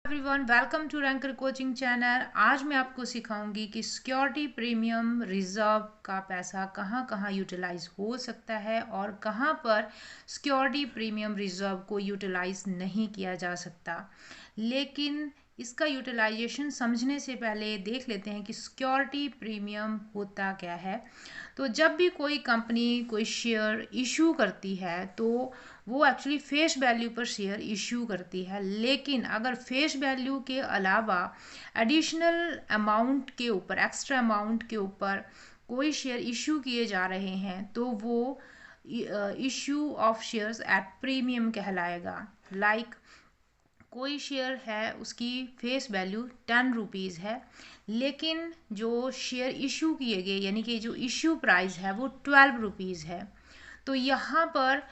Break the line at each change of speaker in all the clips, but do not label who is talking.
Everyone, welcome to Ranker coaching channel. आज मैं आपको सिखाऊंगी कि सिक्योरिटी प्रीमियम रिजर्व का पैसा कहाँ कहाँ यूटिलाइज हो सकता है और कहाँ पर सिक्योरिटी प्रीमियम रिजर्व को यूटिलाइज नहीं किया जा सकता। लेकिन इसका यूटिलाइजेशन समझने से पहले देख लेते हैं कि सिक्योरिटी प्रीमियम होता क्या है। तो जब भी कोई कंपनी कोई शेयर इशू करती है तो वो एक्चुअली फेस वैल्यू पर शेयर इशू करती है, लेकिन अगर फेस वैल्यू के अलावा एडिशनल अमाउंट के ऊपर, एक्स्ट्रा अमाउंट के ऊपर कोई शेयर इशू किए जा रहे हैं तो वो issue of shares at premium कहलाएगा। लाइक कोई शेयर है, उसकी फेस वैल्यू 10 रुपीज़ है, लेकिन जो शेयर इशू किए गए यानी कि जो इशू प्राइस है वो 12 रुपीज़ है। तो यहाँ पर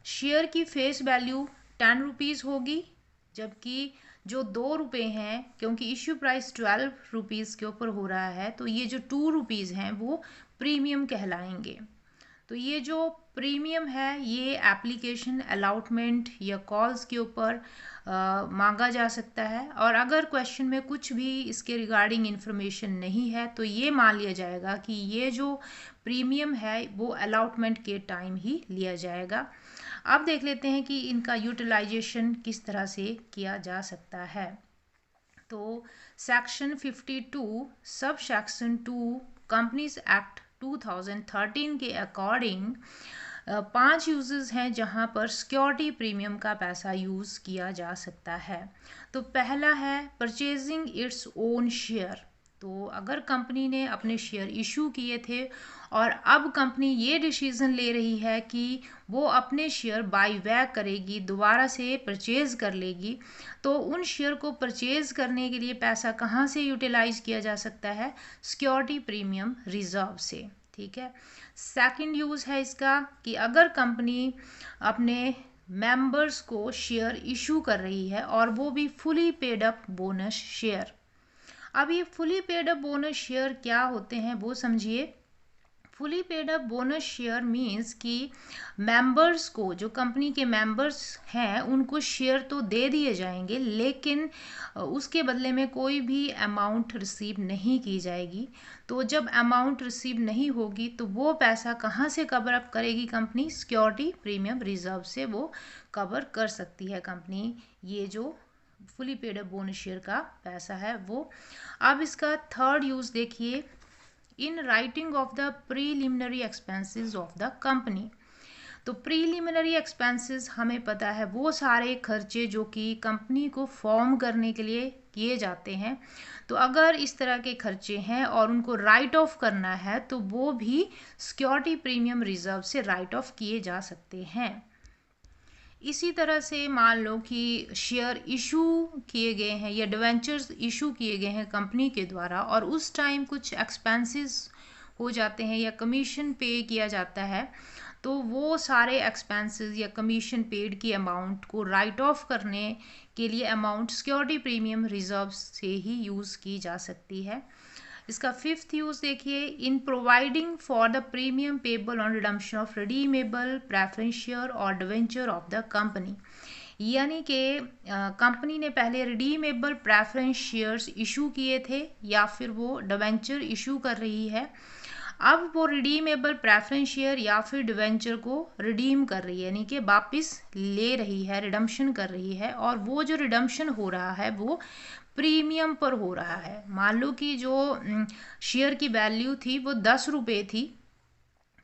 शेयर की फेस वैल्यू 10 रुपीज़ होगी, जबकि जो 2 रुपये हैं, क्योंकि इश्यू प्राइस 12 रुपीज़ के ऊपर हो रहा है, तो ये जो 2 रुपीज़ हैं वो प्रीमियम कहलाएंगे। तो ये जो प्रीमियम है ये एप्लीकेशन अलॉटमेंट या कॉल्स के ऊपर मांगा जा सकता है, और अगर क्वेश्चन में कुछ भी इसके रिगार्डिंग इन्फॉर्मेशन नहीं है तो ये मान लिया जाएगा कि ये जो प्रीमियम है वो अलॉटमेंट के टाइम ही लिया जाएगा। अब देख लेते हैं कि इनका यूटिलाइजेशन किस तरह से किया जा सकता है। तो section 52 sub section 2 companies act 2013 के अकॉर्डिंग 5 यूजेस हैं जहां पर सिक्योरिटी प्रीमियम का पैसा यूज़ किया जा सकता है। तो पहला है परचेजिंग इट्स ओन शेयर। तो अगर कंपनी ने अपने शेयर इशू किए थे और अब कंपनी ये डिसीज़न ले रही है कि वो अपने शेयर बाई बैक करेगी, दोबारा से परचेज कर लेगी, तो उन शेयर को परचेज करने के लिए पैसा कहाँ से यूटिलाइज किया जा सकता है? सिक्योरिटी प्रीमियम रिजर्व से। ठीक है। सेकंड यूज़ है इसका कि अगर कंपनी अपने मेंबर्स को शेयर इशू कर रही है और वो भी fully paid up bonus share. अब ये fully paid up bonus share क्या होते हैं वो समझिए। Fully paid up bonus share means कि मेंबर्स को, जो कंपनी के मेंबर्स हैं, उनको शेयर तो दे दिए जाएंगे, लेकिन उसके बदले में कोई भी अमाउंट रिसीव नहीं की जाएगी। तो जब अमाउंट रिसीव नहीं होगी तो वो पैसा कहाँ से कवर अप करेगी कंपनी? सिक्योरिटी प्रीमियम रिजर्व से वो कवर कर सकती है कंपनी ये जो fully paid up bonus share का पैसा है वो। अब इसका थर्ड यूज़ देखिए, in writing of the preliminary expenses of the company. तो प्रीलिमिनरी एक्सपेंसेस हमें पता है वो सारे खर्चे जो कि कंपनी को फॉर्म करने के लिए किए जाते हैं। तो अगर इस तरह के खर्चे हैं और उनको राइट ऑफ करना है तो वो भी सिक्योरिटी प्रीमियम रिजर्व से राइट ऑफ किए जा सकते हैं। इसी तरह से मान लो कि शेयर इशू किए गए हैं या डिवेंचर्स इशू किए गए हैं कंपनी के द्वारा, और उस टाइम कुछ एक्सपेंसेस हो जाते हैं या कमीशन पे किया जाता है, तो वो सारे एक्सपेंसेस या कमीशन पेड की अमाउंट को राइट ऑफ करने के लिए अमाउंट सिक्योरिटी प्रीमियम रिजर्व से ही यूज़ की जा सकती है। इसका फिफ्थ यूज़ देखिए, in providing for the premium payable on redemption of redeemable preference share और डिवेंचर ऑफ द कंपनी। यानी कि कंपनी ने पहले रिडीमेबल प्रेफरेंस शेयर्स इशू किए थे या फिर वो डिवेंचर इशू कर रही है। अब वो रिडीमेबल प्रेफरेंस शेयर या फिर डिवेंचर को रिडीम कर रही है, यानी कि वापस ले रही है, रिडम्पशन कर रही है, और वो जो रिडम्पशन हो रहा है वो प्रीमियम पर हो रहा है। मान लो कि जो शेयर की वैल्यू थी वो 10 रुपये थी,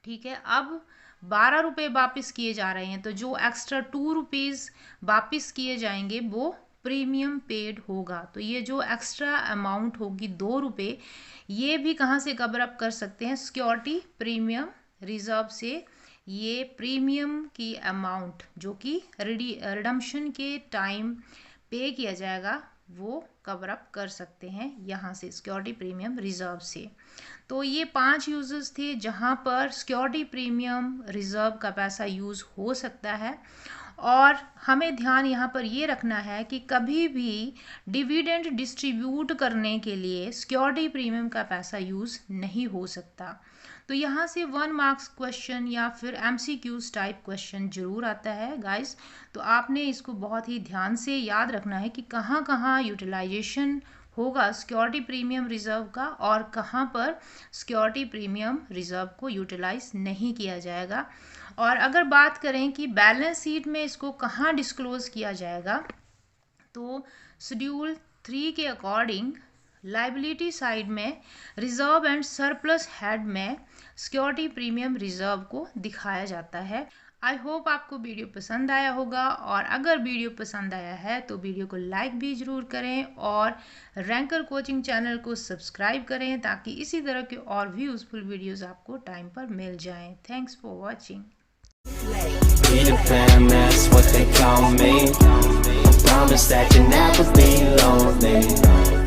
ठीक है, अब 12 रुपये वापस किए जा रहे हैं, तो जो एक्स्ट्रा 2 रुपीज़ वापस किए जाएंगे वो प्रीमियम पेड होगा। तो ये जो एक्स्ट्रा अमाउंट होगी 2 रुपये, ये भी कहाँ से कवर अप कर सकते हैं? सिक्योरिटी प्रीमियम रिजर्व से। ये प्रीमियम की अमाउंट जो कि रिडम्पशन के टाइम पे किया जाएगा वो कवर अप कर सकते हैं यहाँ से, सिक्योरिटी प्रीमियम रिजर्व से। तो ये 5 यूजेस थे जहाँ पर सिक्योरिटी प्रीमियम रिजर्व का पैसा यूज़ हो सकता है। और हमें ध्यान यहाँ पर ये रखना है कि कभी भी डिविडेंड डिस्ट्रीब्यूट करने के लिए सिक्योरिटी प्रीमियम का पैसा यूज़ नहीं हो सकता। तो यहाँ से 1 मार्क्स क्वेश्चन या फिर MCQs टाइप क्वेश्चन जरूर आता है गाइस। तो आपने इसको बहुत ही ध्यान से याद रखना है कि कहाँ कहाँ यूटिलाइजेशन होगा सिक्योरिटी प्रीमियम रिजर्व का और कहाँ पर सिक्योरिटी प्रीमियम रिजर्व को यूटिलाइज नहीं किया जाएगा। और अगर बात करें कि बैलेंस शीट में इसको कहाँ डिस्क्लोज किया जाएगा, तो शेड्यूल 3 के अकॉर्डिंग लाइबिलिटी साइड में रिजर्व एंड सरप्लस हेड में सिक्योरिटी प्रीमियम रिजर्व को दिखाया जाता है। आई होप आपको वीडियो पसंद आया होगा, और अगर वीडियो पसंद आया है तो वीडियो को लाइक भी ज़रूर करें और रैंकर कोचिंग चैनल को सब्सक्राइब करें ताकि इसी तरह के और भी यूज़फुल वीडियोस आपको टाइम पर मिल जाएं। Thanks for watching.
Peter Pan, that's what they call me. I promise that you'll never be lonely.